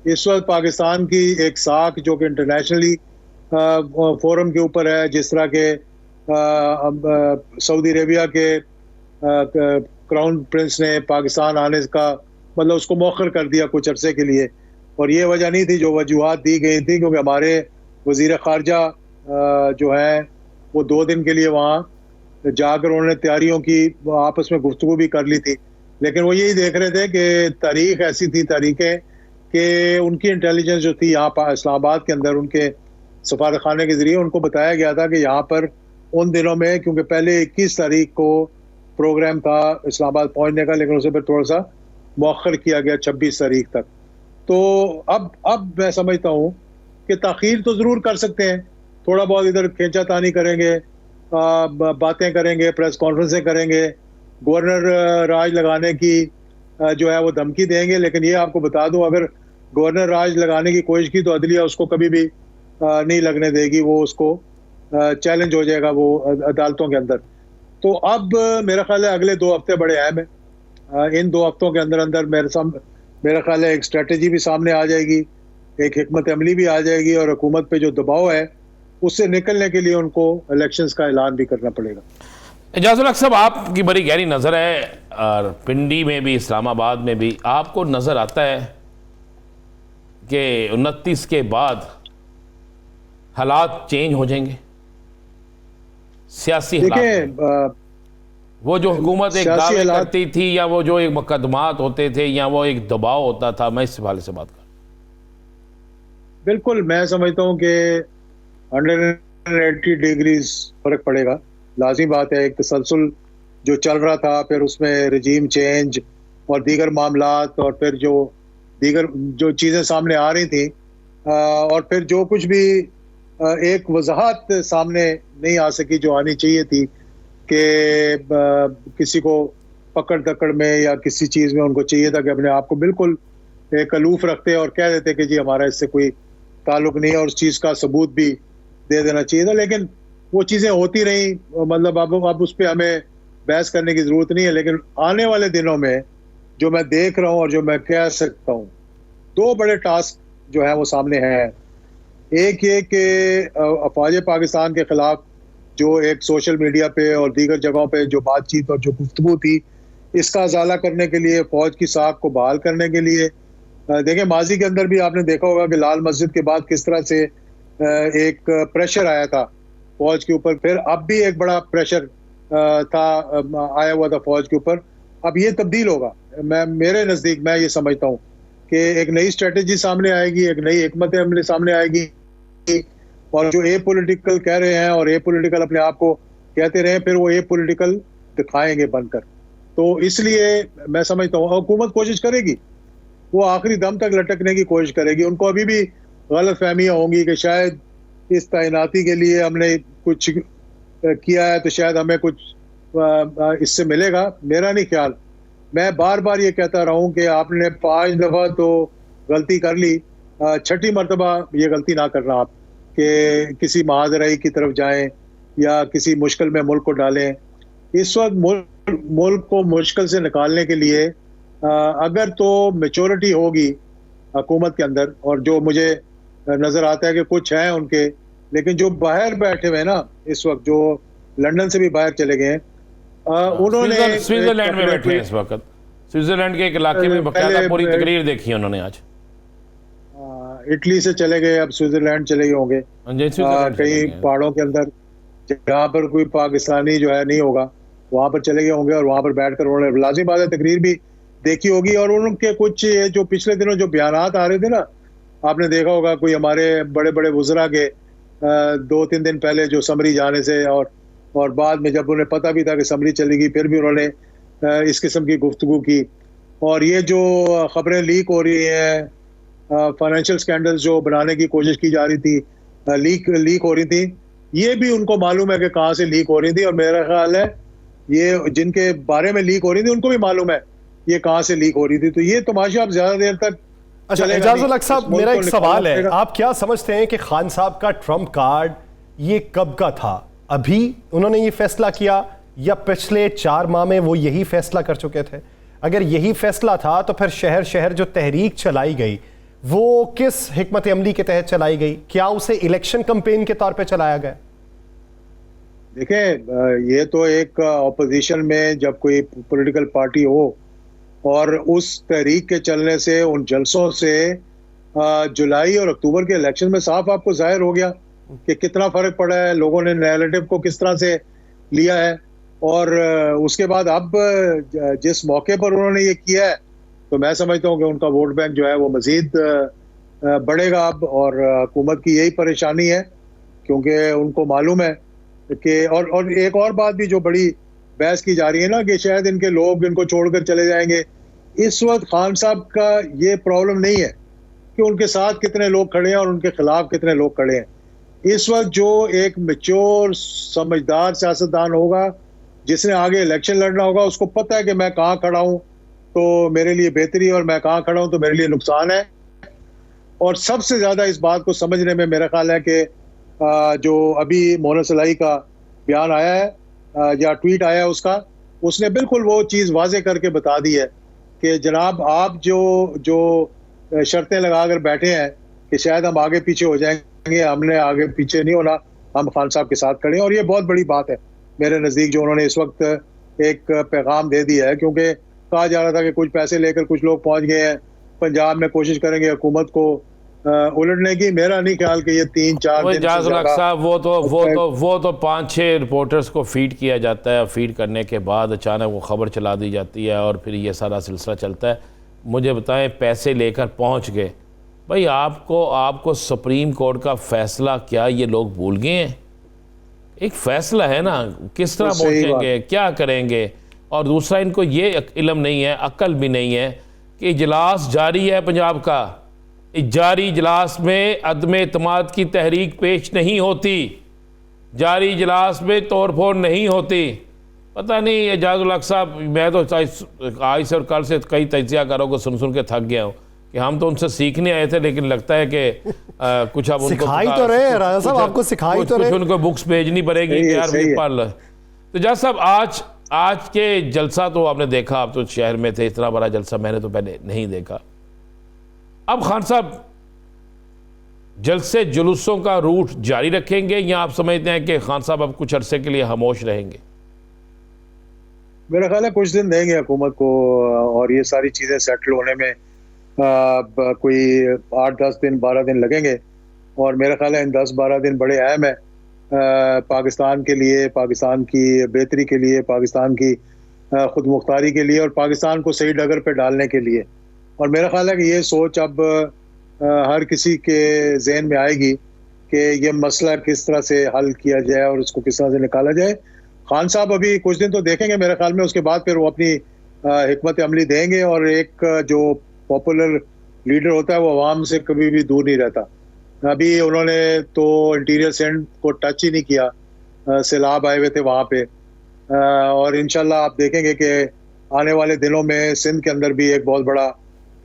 इस वक्त पाकिस्तान की एक साख जो कि इंटरनेशनली फोरम के ऊपर है, जिस तरह के सऊदी अरेबिया के क्राउन प्रिंस ने पाकिस्तान आने का मतलब उसको मौखर कर दिया कुछ अरसे के लिए, और ये वजह नहीं थी जो वजूहात दी गई थी, क्योंकि हमारे वजीर खारजा जो है वो 2 दिन के लिए वहाँ जाकर उन्होंने तैयारियों की आपस में गुफ्तगू भी कर ली थी। लेकिन वो यही देख रहे थे कि तारीख ऐसी थी, तारीखें कि उनकी इंटेलिजेंस जो थी यहाँ इस्लामाबाद के अंदर उनके सफारत खाने के जरिए उनको बताया गया था कि यहाँ पर उन दिनों में, क्योंकि पहले 21 तारीख को प्रोग्राम था इस्लामाबाद पहुंचने का, लेकिन उसे फिर थोड़ा सा मौखर किया गया 26 तारीख तक। तो अब मैं समझता हूँ कि ताखीर तो ज़रूर कर सकते हैं, थोड़ा बहुत इधर खींचातानी करेंगे, बातें करेंगे, प्रेस कॉन्फ्रेंसें करेंगे, गवर्नर राज लगाने की जो है वो धमकी देंगे। लेकिन ये आपको बता दूं, अगर गवर्नर राज लगाने की कोशिश की तो अदलिया उसको कभी भी नहीं लगने देगी, वो उसको चैलेंज हो जाएगा वो अदालतों के अंदर। तो अब मेरा ख्याल है अगले 2 हफ्ते बड़े अहम हैं। इन 2 हफ्तों के अंदर अंदर मेरा ख्याल है एक स्ट्रेटजी भी सामने आ जाएगी, एक हिकमत अमली भी आ जाएगी, और हुकूमत पे जो दबाव है उससे निकलने के लिए उनको इलेक्शंस का ऐलान भी करना पड़ेगा। एजाजुल हक साहब, आपकी बड़ी गहरी नज़र है, और पिंडी में भी इस्लामाबाद में भी आपको नज़र आता है कि 29 के बाद हालात चेंज हो जाएंगे, सियासी हालात? वो जो हुकूमत एक दावे करती थी, या वो जो एक मुकदमात होते थे, या वो एक दबाव होता था, मैं इस हवाले से बात कर। बिल्कुल, मैं समझता हूँ कि 180 डिग्रीज फर्क पड़ेगा। लाज़मी बात है, एक तसलसल जो चल रहा था, फिर उसमें रजीम चेंज और दीगर मामलात, और फिर जो दीगर जो चीज़ें सामने आ रही थी, और फिर जो कुछ भी एक वजाहत सामने नहीं आ सकी जो आनी चाहिए थी कि किसी को पकड़ दकड़ में या किसी चीज़ में उनको चाहिए था कि अपने आप को बिल्कुल एक अलूफ रखते और कह देते कि जी हमारा इससे कोई ताल्लुक नहीं है, और उस चीज़ का सबूत भी दे देना चाहिए था। लेकिन वो चीज़ें होती रही, मतलब अब उस पर हमें बहस करने की ज़रूरत नहीं है। लेकिन आने वाले दिनों में जो मैं देख रहा हूँ और जो मैं कह सकता हूँ, 2 बड़े टास्क जो है वो सामने हैं। एक ये कि अफवाज पाकिस्तान के ख़िलाफ़ जो एक सोशल मीडिया पे और दीगर जगहों पे जो बातचीत और जो गुफ्तगू थी, इसका अजाला करने के लिए, फ़ौज की साख को बहाल करने के लिए, देखें माजी के अंदर भी आपने देखा होगा कि लाल मस्जिद के बाद किस तरह से एक प्रेशर आया था फ़ौज के ऊपर, फिर अब भी एक बड़ा प्रेशर आया हुआ था फ़ौज के ऊपर। अब ये तब्दील होगा। मेरे नज़दीक मैं ये समझता हूँ कि एक नई स्ट्रेटजी सामने आएगी, एक नई हिकमत अमली सामने आएगी, और जो ए पॉलिटिकल कह रहे हैं और ए पॉलिटिकल अपने आप को कहते रहे, फिर वो ए पॉलिटिकल दिखाएंगे बनकर। तो इसलिए मैं समझता हूँ हुकूमत कोशिश करेगी, वो आखिरी दम तक लटकने की कोशिश करेगी। उनको अभी भी गलत फहमियाँ होंगी कि शायद इस तैनाती के लिए हमने कुछ किया है तो शायद हमें कुछ इससे मिलेगा। मेरा नहीं ख्याल मैं बार बार ये कहता रहा हूं कि आपने 5 दफा तो गलती कर ली, छठी मर्तबा ये गलती ना करना आप कि किसी महाजराई की तरफ जाएं या किसी मुश्किल में मुल्क को डालें। इस वक्त मुल्क को मुश्किल से निकालने के लिए अगर तो मेच्योरिटी होगी हुकूमत के अंदर, और जो मुझे नजर आता है कि कुछ हैं उनके, लेकिन जो बाहर बैठे हुए हैं ना इस वक्त, जो लंदन से भी बाहर चले गए हैं, उन्होंने स्विट्जरलैंड में बैठे हैं इस वक्त, स्विट्जरलैंड के एक इलाके में बकायदा पूरी तकरीर देखी है उन्होंने आज। इटली से चले गए, अब स्विट्जरलैंड चले गए होंगे, कहीं पहाड़ों के अंदर जहाँ पर कोई पाकिस्तानी जो है नहीं होगा वहां पर चले गए होंगे, और वहां पर बैठकर उन्होंने लाजिम बात है तकरीर भी देखी होगी। और उनके कुछ जो पिछले दिनों जो बयानात आ रहे थे ना, आपने देखा होगा कोई हमारे बड़े बड़े वुज़रा के 2-3 दिन पहले जो समरी जाने से और बाद में जब उन्हें पता भी था कि समरी चलेगी, फिर भी उन्होंने इस किस्म की गुफ्तगू की। और ये जो खबरें लीक हो रही हैं, फाइनेंशियल स्कैंडल्स जो बनाने की कोशिश की जा रही थी, लीक हो रही थी, ये भी उनको मालूम है कि कहाँ से लीक हो रही थी। और मेरा ख्याल है ये जिनके बारे में लीक हो रही थी उनको भी मालूम है ये कहाँ से लीक हो रही थी। तो ये तमाशा अब ज्यादा देर तक अच्छा, एजाजुल हक साहब, मेरा एक सवाल है, आप क्या समझते हैं कि खान साहब का ट्रम्प कार्ड ये कब का था? अभी उन्होंने ये फैसला किया या पिछले 4 माह में वो यही फैसला कर चुके थे? अगर यही फैसला था तो फिर शहर शहर जो तहरीक चलाई गई वो किस हिकमत अमली के तहत चलाई गई? क्या उसे इलेक्शन कैंपेन के तौर पे चलाया गया? देखें, ये तो एक ऑपोजिशन में जब कोई पॉलिटिकल पार्टी हो और उस तहरीक के चलने से, उन जलसों से जुलाई और अक्टूबर के इलेक्शन में साफ आपको जाहिर हो गया कि कितना फर्क पड़ा है, लोगों ने नैरेटिव को किस तरह से लिया है। और उसके बाद अब जिस मौके पर उन्होंने ये किया है, तो मैं समझता हूँ कि उनका वोट बैंक जो है वो मजीद बढ़ेगा अब। और हुकूमत की यही परेशानी है क्योंकि उनको मालूम है कि और एक और बात भी जो बड़ी बहस की जा रही है ना कि शायद इनके लोग इनको छोड़कर चले जाएंगे। इस वक्त खान साहब का ये प्रॉब्लम नहीं है कि उनके साथ कितने लोग खड़े हैं और उनके खिलाफ कितने लोग खड़े हैं। इस वक्त जो एक मैच्योर समझदार सियासतदान होगा जिसने आगे इलेक्शन लड़ना होगा, उसको पता है कि मैं कहाँ खड़ा हूँ तो मेरे लिए बेहतरी और मैं कहाँ खड़ा हूँ तो मेरे लिए नुकसान है। और सबसे ज्यादा इस बात को समझने में मेरा ख्याल है कि जो अभी मोहन सलाई का बयान आया है या ट्वीट आया है उसने बिल्कुल वो चीज़ वाजे करके बता दी है कि जनाब आप जो शर्तें लगा कर बैठे हैं कि शायद हम आगे पीछे हो जाएंगे, हमने आगे पीछे नहीं होना, हम खान साहब के साथ खड़े हैं। और ये बहुत बड़ी बात है मेरे नज़दीक जो उन्होंने इस वक्त एक पैगाम दे दिया है, क्योंकि कहा जा रहा था कि कुछ पैसे लेकर कुछ लोग पहुंच गए हैं पंजाब में, कोशिश करेंगे हुकूमत को उलटने की। मेरा नहीं ख्याल कि ये 3-4 दिन साहब वो तो 5-6 रिपोर्टर्स को फीड किया जाता है, फीड करने के बाद अचानक वो खबर चला दी जाती है और फिर ये सारा सिलसिला चलता है। मुझे बताएं, पैसे लेकर पहुंच गए भाई, आपको सुप्रीम कोर्ट का फैसला क्या ये लोग भूल गए हैं? एक फैसला है ना, किस तरह पहुंचेंगे, क्या करेंगे? और दूसरा, इनको ये इल्म नहीं है, अक्ल भी नहीं है कि इजलास जारी है पंजाब का, जारी इजलास में अदम एतमाद की तहरीक पेश नहीं होती, जारी इजलास में तोड़ फोड़ नहीं होती। पता नहीं एजाजुल हक साहब, मैं तो आज से और कल से कई तजियाकारों को सुन के थक गया हूँ कि हम तो उनसे सीखने आए थे, लेकिन लगता है कि कुछ अब उनको सिखाई तो रहे राजा साहब, आपको सिखाई तो रहे, कुछ उनको बुक्स भेजनी पड़ेगी कि यार भी पढ़ लो। तो जज साहब, आज के जलसा तो आपने देखा, आप तो शहर में थे, इतना बड़ा जलसा मैंने तो पहले नहीं देखा। अब खान साहब जलसे जुलूसों का रूट जारी रखेंगे या आप समझते हैं कि खान साहब अब कुछ अरसे के लिए खामोश रहेंगे? मेरा ख्याल है कुछ दिन देंगे हुकूमत को और ये सारी चीजें सेटल होने में कोई 8-10 दिन 12 दिन लगेंगे। और मेरा ख्याल है इन 10-12 दिन बड़े अहम है पाकिस्तान के लिए, पाकिस्तान की बेहतरी के लिए, पाकिस्तान की खुद मुख्तारी के लिए और पाकिस्तान को सही डगर पे डालने के लिए। और मेरा ख्याल है कि ये सोच अब हर किसी के जहन में आएगी कि ये मसला किस तरह से हल किया जाए और इसको किस तरह से निकाला जाए। खान साहब अभी कुछ दिन तो देखेंगे मेरे ख्याल में, उसके बाद फिर वो अपनी हिकमत अमली देंगे। और एक जो पॉपुलर लीडर होता है वो आवाम से कभी भी दूर नहीं रहता। अभी उन्होंने तो इंटीरियर सेंड को टच ही नहीं किया, सैलाब आए हुए थे वहाँ पे। और इंशाल्लाह आप देखेंगे कि आने वाले दिनों में सिंध के अंदर भी एक बहुत बड़ा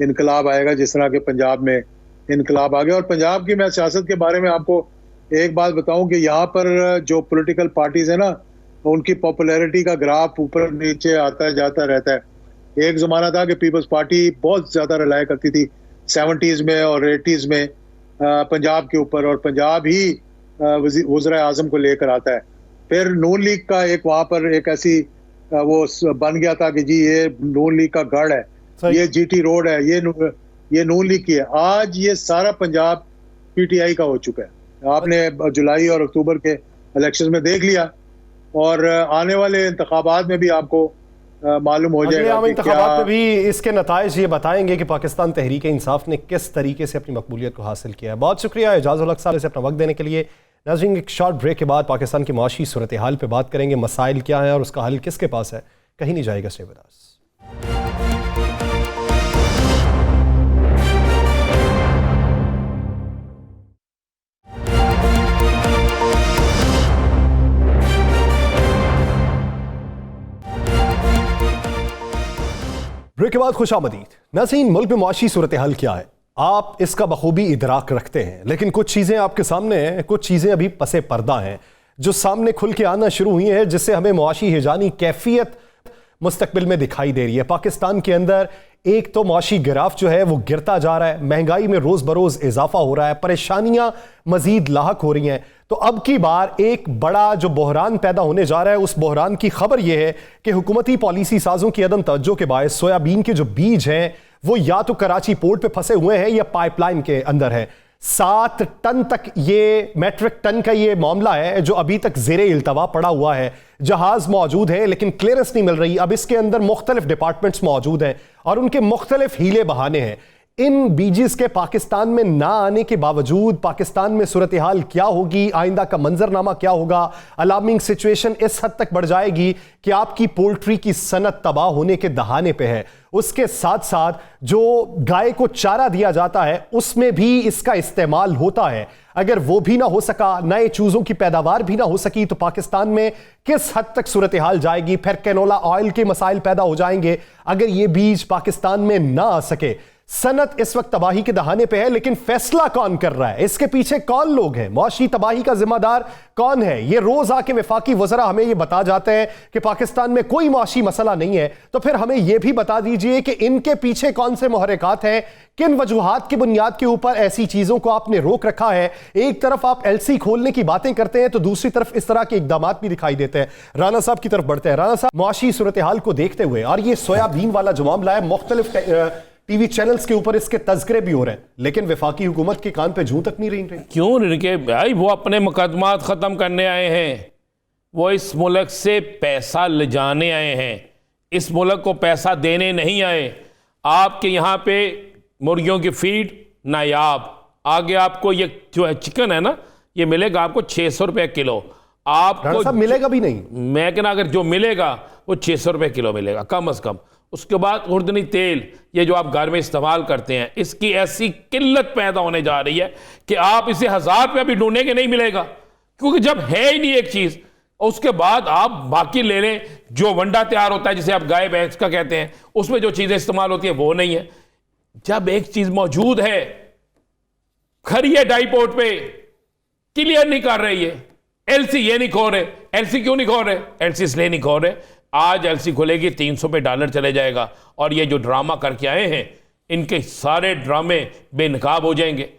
इनकलाब आएगा, जिस तरह के पंजाब में इनकलाब आ गया। और पंजाब की मैं सियासत के बारे में आपको एक बात बताऊं कि यहाँ पर जो पॉलिटिकल पार्टीज है ना, उनकी पॉपुलैरिटी का ग्राफ ऊपर नीचे आता जाता रहता है। एक ज़माना था कि पीपल्स पार्टी बहुत ज़्यादा रिलाय करती थी 70s में और 80s में पंजाब के ऊपर, और पंजाब ही वज़ीर आज़म को लेकर आता है। फिर नून लीग का एक वहाँ पर एक ऐसी वो बन गया था कि जी ये नून लीग का गढ़ है, ये जीटी रोड है, ये नून लीग की है। आज ये सारा पंजाब पीटीआई का हो चुका है। आपने जुलाई और अक्टूबर के इलेक्शन में देख लिया, और आने वाले इंतखाबात में भी आपको मालूम हो जाएगा कि इंतखाबात में भी इसके नताइज ये बताएंगे कि पाकिस्तान तहरीक इंसाफ ने किस तरीके से अपनी मकबूलियत को हासिल किया है। बहुत शुक्रिया एजाज़ुल हक साहब से अपना वक्त देने के लिए। नाज़रीन, एक शॉर्ट ब्रेक के बाद पाकिस्तान की माशी सूरत हाल पर बात करेंगे, मसाइल क्या हैं और उसका हल किसके पास है। कहीं नहीं जाएगा, स्टे विद अस। ब्रेक के बाद खुशामदीद। नाज़रीन, मुल्क में मुआशी सूरत हाल क्या है आप इसका बखूबी इदराक रखते हैं, लेकिन कुछ चीज़ें आपके सामने हैं, कुछ चीज़ें अभी पसे पर्दा हैं जो सामने खुल के आना शुरू हुई हैं, जिससे हमें मुआशी हिजानी कैफियत मुस्तकबिल में दिखाई दे रही है। पाकिस्तान के अंदर एक तो मुआशी गिराफ जो है वो गिरता जा रहा है, महंगाई में रोज़ बरोज़ इजाफा हो रहा है, परेशानियां मजीद लाहक हो रही हैं। तो अब की बार एक बड़ा जो बहरान पैदा होने जा रहा है, उस बहरान की खबर यह है कि हुकूमती पॉलिसी साजों की अदम तवज्जो के बायस सोयाबीन के जो बीज हैं वो या तो कराची पोर्ट पे फंसे हुए हैं या पाइपलाइन के अंदर है। 7 टन तक ये मैट्रिक टन का ये मामला है जो अभी तक ज़ेरे इल्तवा पड़ा हुआ है। जहाज मौजूद है लेकिन क्लियरेंस नहीं मिल रही। अब इसके अंदर मुख्तलिफ डिपार्टमेंट्स मौजूद हैं और उनके मुख्तलिफ हीले बहाने हैं। इन बीजेस के पाकिस्तान में ना आने के बावजूद पाकिस्तान में सूरत हाल क्या होगी, आइंदा का मंजरनामा क्या होगा। अलार्मिंग सिचुएशन इस हद तक बढ़ जाएगी कि आपकी पोल्ट्री की सनत तबाह होने के दहाने पे है। उसके साथ साथ जो गाय को चारा दिया जाता है उसमें भी इसका इस्तेमाल होता है। अगर वो भी ना हो सका, नए चूजों की पैदावार भी ना हो सकी, तो पाकिस्तान में किस हद तक सूरत हाल जाएगी। फिर कैनोला ऑयल के मसाइल पैदा हो जाएंगे अगर ये बीज पाकिस्तान में ना आ सके। सनत इस वक्त तबाही के दहाने पे है, लेकिन फैसला कौन कर रहा है, इसके पीछे कौन लोग हैं, मुआशी तबाही का जिम्मेदार कौन है। ये रोज आके वफाकी वज़रा हमें ये बता जाते हैं कि पाकिस्तान में कोई मुआशी मसला नहीं है, तो फिर हमें यह भी बता दीजिए कि इनके पीछे कौन से मुहर्रिकात हैं, किन वजूहात की बुनियाद के ऊपर ऐसी चीजों को आपने रोक रखा है। एक तरफ आप एलसी खोलने की बातें करते हैं तो दूसरी तरफ इस तरह के इकदाम भी दिखाई देते हैं। राना साहब की तरफ बढ़ते हैं। राना साहब, मुआशी सूरत हाल को देखते हुए और ये सोयाबीन वाला जो मामला है, मुख्तलिफ टीवी चैनल्स के ऊपर इसके तज़किरे भी हो रहे हैं, लेकिन वफाकी हुकूमत के कान पे जूं तक नहीं रही। क्यों रिनके भाई? वो अपने मुकदमात ख़त्म करने आए हैं, वो इस मुल्क से पैसा ले जाने आए हैं, इस मुल्क को पैसा देने नहीं आए। आपके यहाँ पे मुर्गियों की फीड नायाब, आगे आपको ये जो है चिकन है ना, ये मिलेगा आपको 600 रुपये किलो। आपको सब मिलेगा भी नहीं, मैं कहना अगर जो मिलेगा वो 600 रुपये किलो मिलेगा कम अज़ कम। उसके बाद उर्दनी तेल, ये जो आप घर में इस्तेमाल करते हैं, इसकी ऐसी किल्लत पैदा होने जा रही है कि आप इसे 1000 रुपया भी ढूंढेंगे नहीं मिलेगा, क्योंकि जब है ही नहीं एक चीज़। उसके बाद आप बाकी ले लें, जो वंडा तैयार होता है जिसे आप गाय भैंस का कहते हैं, उसमें जो चीज़ें इस्तेमाल होती है वो नहीं है। जब एक चीज़ मौजूद है, खरी है डाईपोर्ट पे, क्लियर नहीं कर रही है, एलसी ये नहीं खो रहे। एलसी क्यों नहीं खो रहे? एलसी इसलिए नहीं खो रहे, आज एलसी खुलेगी $300 पे डॉलर चले जाएगा, और ये जो ड्रामा करके आए हैं इनके सारे ड्रामे बेनकाब हो जाएंगे।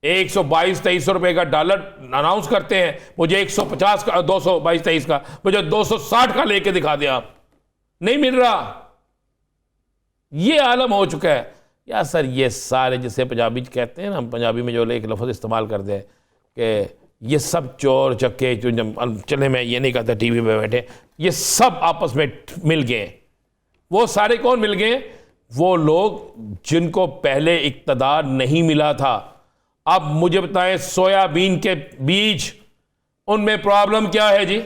122-2300 रुपए का डॉलर अनाउंस करते हैं, मुझे 150 का, 222-23 का, मुझे 260 का लेके दिखा दिया, आप नहीं मिल रहा। ये आलम हो चुका है यार सर। ये सारे जिसे पंजाबी कहते हैं ना, हम पंजाबी में जो एक लफ्ज़ इस्तेमाल करते हैं कि ये सब चोर चक्के जो, चले मैं ये नहीं कहता टीवी पे बैठे, ये सब आपस में मिल गए। वो सारे कौन मिल गए? वो लोग जिनको पहले इक़्तिदार नहीं मिला था। अब मुझे बताएं, सोयाबीन के बीज, उनमें प्रॉब्लम क्या है जी?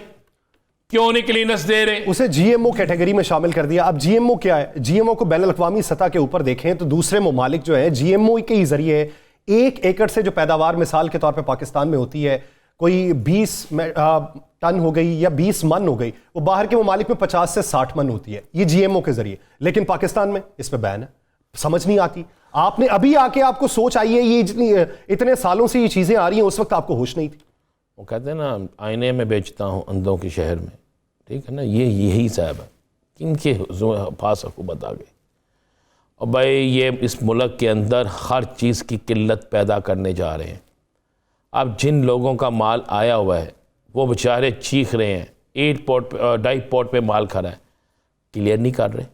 क्यों नहीं क्लीनेस दे रहे? उसे जीएमओ कैटेगरी में शामिल कर दिया। अब जीएमओ क्या है? जीएमओ को बैनुल अक़वामी सतह के ऊपर देखें तो दूसरे ममालिक जो है जीएमओ के ही जरिए 1 एकड़ से जो पैदावार मिसाल के तौर पे पाकिस्तान में होती है कोई टन हो गई या 20 मन हो गई, वो बाहर के ममालिक में 50 से 60 मन होती है, ये जीएमओ के जरिए। लेकिन पाकिस्तान में इस पर बैन है, समझ नहीं आती। आपने अभी आके आपको सोच आई है, ये इतने सालों से ये चीजें आ रही हैं, उस वक्त आपको होश नहीं थी। वो कहते हैं ना, आईने में बेचता हूँ अंधों के शहर में, ठीक है ना, ये यही साहब है, किनके पास हुकूमत आ गई। और भाई ये इस मुल्क के अंदर हर चीज़ की किल्लत पैदा करने जा रहे हैं। अब जिन लोगों का माल आया हुआ है वो बेचारे चीख रहे हैं, 8 पोर्ट डाई पोर्ट पे माल खड़ा है, क्लियर नहीं कर रहे,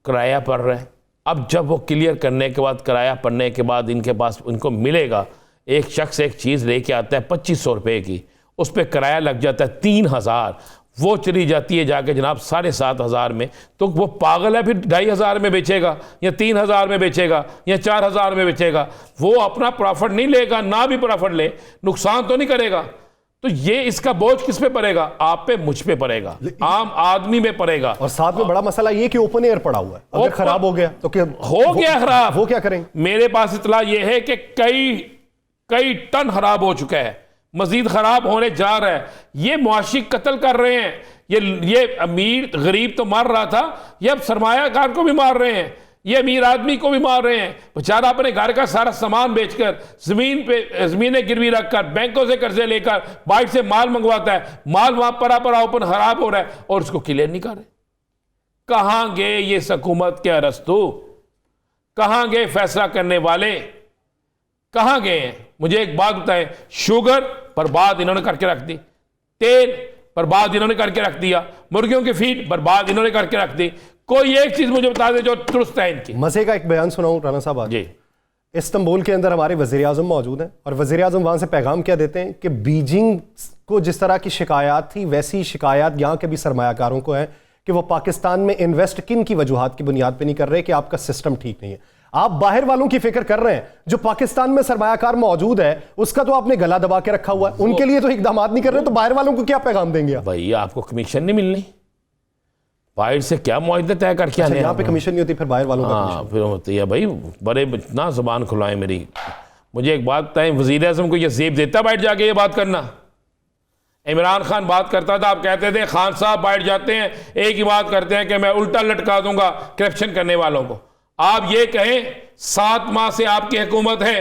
किराया पड़ रहा है। अब जब वो क्लियर करने के बाद, किराया पड़ने के बाद इनके पास इनको मिलेगा, एक शख्स एक चीज़ लेके आता है 2500 रुपये की, उस पर किराया लग जाता है 3000, वो चली जाती है जाके जनाब 7500 में। तो वो पागल है, फिर 2500 में बेचेगा या 3000 में बेचेगा या 4000 में बेचेगा। वो अपना प्रॉफिट नहीं लेगा, ना भी प्रॉफिट ले, नुकसान तो नहीं करेगा। तो ये इसका बोझ किस पे पड़ेगा? आप पे, मुझ पे पड़ेगा, आम आदमी में पड़ेगा। और साथ में बड़ा मसला ये कि ओपन एयर पड़ा हुआ है, अगर खराब हो गया तो क्या हो गया खराब, वो क्या करेंगे? मेरे पास इतला ये है कि कई टन खराब हो चुका है, मजीद खराब होने जा रहा है। ये मुआशी कत्ल कर रहे हैं, ये अमीर गरीब तो मार रहा था, ये अब सरमायाकार को भी मार रहे हैं, ये अमीर आदमी को भी मार रहे हैं। बेचारा अपने घर का सारा सामान बेचकर, जमीनें गिरवी रखकर, बैंकों से कर्जे लेकर, बाहर से माल मंगवाता है, माल वहां परा ओपन खराब हो रहा है और उसको क्लियर नहीं कर रहे। कहां गए ये हुकूमत के अरस्तू? कहां गए फैसला करने वाले? कहां गए हैं? मुझे एक बात बताएं, शुगर बर्बाद इन्होंने करके रख दी, तेल बर्बाद इन्होंने करके रख दिया, मुर्गियों की फीड बर्बाद इन्होंने करके रख दी। कोई एक चीज मुझे बता दे जो दुरुस्त है इनकी। मजे का एक बयान सुनाऊं राना साहब आज? जी। इस्तांबुल के अंदर हमारे वजीर आजम मौजूद हैं और वजीर आजम वहां से पैगाम क्या देते हैं कि बीजिंग को जिस तरह की शिकायत थी, वैसी शिकायत यहाँ के भी सरमायाकारों को है कि वो पाकिस्तान में इन्वेस्ट किन की वजूहात की बुनियाद पर नहीं कर रहे, कि आपका सिस्टम ठीक नहीं है। आप बाहर वालों की फिक्र कर रहे हैं, जो पाकिस्तान में सरमायाकार मौजूद है उसका तो आपने गला दबा के रखा हुआ है, उनके लिए तो इकदाम नहीं कर रहे, तो बाहर वालों को क्या पैगाम देंगे आप? भाई आपको कमीशन नहीं मिलनी, बाहर से क्या मुआहदा तय करके आने? यहाँ पे कमीशन नहीं होती, फिर बाहर वालों का हाँ फिर होती है। भाई बड़े ना जुबान खुलाएं मेरी। मुझे एक बात बताएं, वजीर आज़म को ये जेब देता बैठ जाके ये बात करना? इमरान खान बात करता था, आप कहते थे खान साहब बैठ जाते हैं, एक ही बात करते हैं कि मैं उल्टा लटका दूंगा करप्शन करने वालों को। आप ये कहें 7 माह से आपकी हुकूमत है,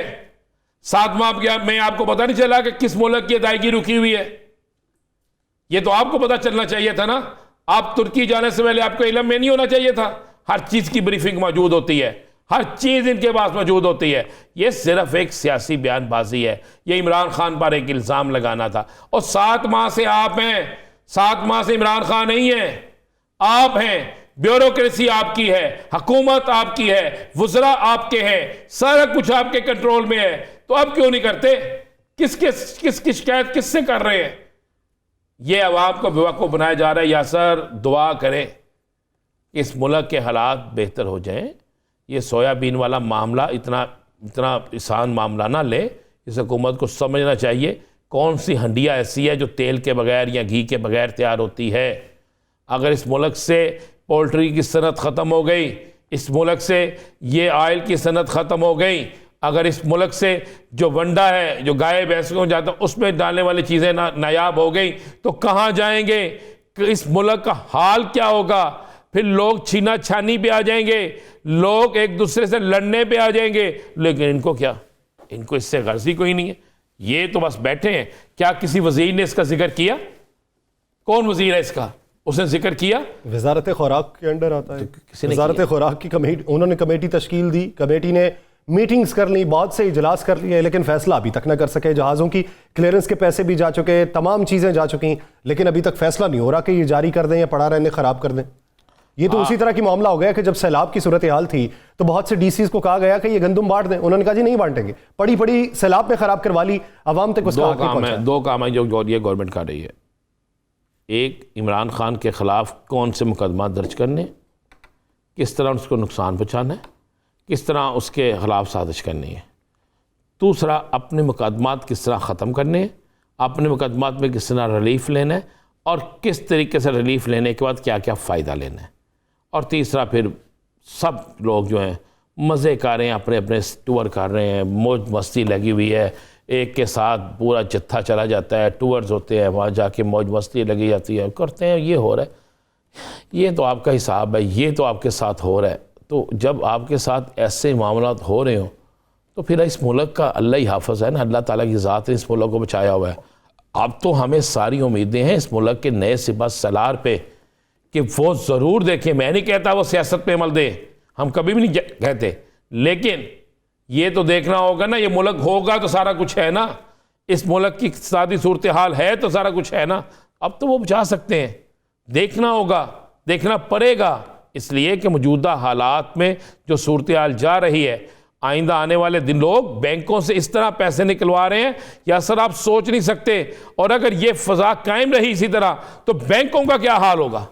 7 माह में आपको पता नहीं चला कि किस मुल्क की अदायगी रुकी हुई है? ये तो आपको पता चलना चाहिए था ना। आप तुर्की जाने से पहले आपको इल्म में नहीं होना चाहिए था? हर चीज की ब्रीफिंग मौजूद होती है, हर चीज इनके पास मौजूद होती है। ये सिर्फ एक सियासी बयानबाजी है, ये इमरान खान पर एक इल्जाम लगाना था। और 7 माह से आप हैं, 7 माह से इमरान खान नहीं है, आप हैं। ब्यूरोक्रेसी आपकी है, हुकूमत आपकी है, वज़रा आपके हैं, सारा कुछ आपके कंट्रोल में है। तो अब क्यों नहीं करते? किसकी शिकायत किससे कर रहे हैं? ये अवाम को बेवकूफ़ बनाया जा रहा है। यासर दुआ करें इस मुल्क के हालात बेहतर हो जाएं। ये सोयाबीन वाला मामला इतना आसान मामला ना ले। इस हुकूमत को समझना चाहिए कौन सी हंडिया ऐसी है जो तेल के बगैर या घी के बगैर तैयार होती है। अगर इस मुल्क से पोल्ट्री की सनत ख़त्म हो गई, इस मुल्क से ये ऑयल की सनत ख़त्म हो गई, अगर इस मुल्क से जो वंडा है, जो गाय भैंस को जाता है, उसमें डालने वाली चीज़ें नायाब हो गई, तो कहाँ जाएंगे? इस मुल्क का हाल क्या होगा? फिर लोग छीना छानी पे आ जाएंगे, लोग एक दूसरे से लड़ने पे आ जाएंगे। लेकिन इनको क्या, इनको इससे गर्जी कोई नहीं है। ये तो बस बैठे हैं। क्या किसी वजीर ने इसका जिक्र किया? कौन वजीर है इसका? उसने जिक्र किया? वजारत खुराक के अंडर आता है। तो वजारत खुराक की कमेटी, उन्होंने कमेटी तश्कील दी, कमेटी ने मीटिंग्स कर ली, बहुत से इजलास कर लिए, लेकिन फैसला अभी तक ना कर सके। जहाज़ों की क्लियरेंस के पैसे भी जा चुके, तमाम चीज़ें जा चुकी, लेकिन अभी तक फैसला नहीं हो रहा कि ये जारी कर दें या पड़ा रहने ख़राब कर दें। ये तो उसी तरह की मामला हो गया कि जब सैलाब की सूरत हाल थी तो बहुत से डीसीज को कहा गया कि ये गंदुम बांट दें, उन्होंने कहा जी नहीं बांटेंगे, पड़ी सैलाब में ख़राब करवा ली, अवाम तक उसका हक नहीं पहुंचा। दो काम है जो ये गवर्नमेंट कर रही है। एक, इमरान खान के ख़िलाफ़ कौन से मुकदमा दर्ज करने, किस तरह उसको नुकसान पहुँचाना है, किस तरह उसके ख़िलाफ़ साजिश करनी है। दूसरा, अपने मुकदमात किस तरह ख़त्म करने हैं, अपने मुकदमात में किस तरह रिलीफ लेना है और किस तरीके से रिलीफ लेने के बाद क्या क्या फ़ायदा लेना है। और तीसरा, फिर सब लोग जो हैं मज़े कर रहे हैं, अपने अपने टूर कर रहे हैं, मौज मस्ती लगी हुई है, एक के साथ पूरा जत्था चला जाता है, टूर्स होते हैं, वहाँ जाके मौज मस्ती लगी जाती है, करते हैं, ये हो रहा है, ये तो आपका हिसाब है, ये तो आपके साथ हो रहा है। तो जब आपके साथ ऐसे मामला हो रहे हो तो फिर इस मुल्क का अल्लाह ही हाफ़िज़ है ना, अल्लाह ताला की ज़ात ने इस मुल्क को बचाया हुआ है। अब तो हमें सारी उम्मीदें हैं इस मुल्क के नए सिपा सलार पे कि वो ज़रूर देखें। मैं नहीं कहता वो सियासत पे अमल दे, हम कभी भी नहीं कहते, लेकिन ये तो देखना होगा ना, ये मुल्क होगा तो सारा कुछ है ना, इस मुल्क की इक़्तिसादी सूरत हाल है तो सारा कुछ है ना। अब तो वो बचा सकते हैं, देखना होगा, देखना पड़ेगा, इसलिए कि मौजूदा हालात में जो सूरत हाल जा रही है, आइंदा आने वाले दिन लोग बैंकों से इस तरह पैसे निकलवा रहे हैं या सर आप सोच नहीं सकते। और अगर ये फ़ज़ा कायम रही इसी तरह तो बैंकों का क्या हाल होगा।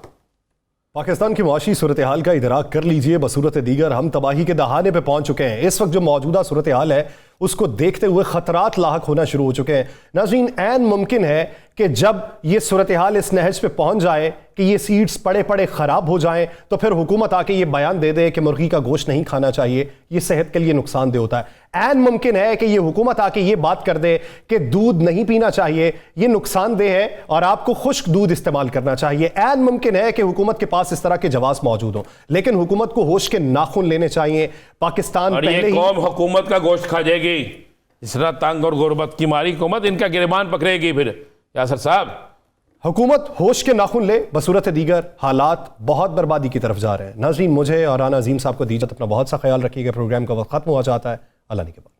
पाकिस्तान की मुआशी सूरत हाल का इदराक कर लीजिए, बसूरत दीगर हम तबाही के दहाने पे पहुंच चुके हैं। इस वक्त जो मौजूदा सूरत हाल है उसको देखते हुए खतरात लाहक होना शुरू हो चुके हैं। नाज़रीन, ऐन मुमकिन है कि जब ये सूरत हाल इस नहज पे पहुंच जाए कि ये सीड्स पड़े पड़े ख़राब हो जाएं तो फिर हुकूमत आके ये बयान दे दे कि मुर्गी का गोश्त नहीं खाना चाहिए, ये सेहत के लिए नुकसानदेह होता है। ऐन मुमकिन है कि ये हुकूमत आके ये बात कर दे कि दूध नहीं पीना चाहिए, ये नुकसानदेह है और आपको खुश्क दूध इस्तेमाल करना चाहिए। ऐन मुमकिन है कि हुकूमत के पास इस तरह के जवाब मौजूद हो, लेकिन हुकूमत को होश के नाखून लेने चाहिए। पाकिस्तान और पहले ये कौम हुकूमत का गोश्त खा जाएगी, इस तरह तंग और गुर्बत की मारी हुकूमत इनका गिरबान पकड़ेगी। फिर यासर साहब, हुकूमत होश के नाखून ले, बसूरत दीगर हालात बहुत बर्बादी की तरफ जा रहे हैं। नाज़रीन, मुझे और राना अजीम साहब को दीजिए, अपना बहुत सा ख्याल रखिएगा। प्रोग्राम का वक्त खत्म हुआ जाता है, अल्लाह ने के बाद।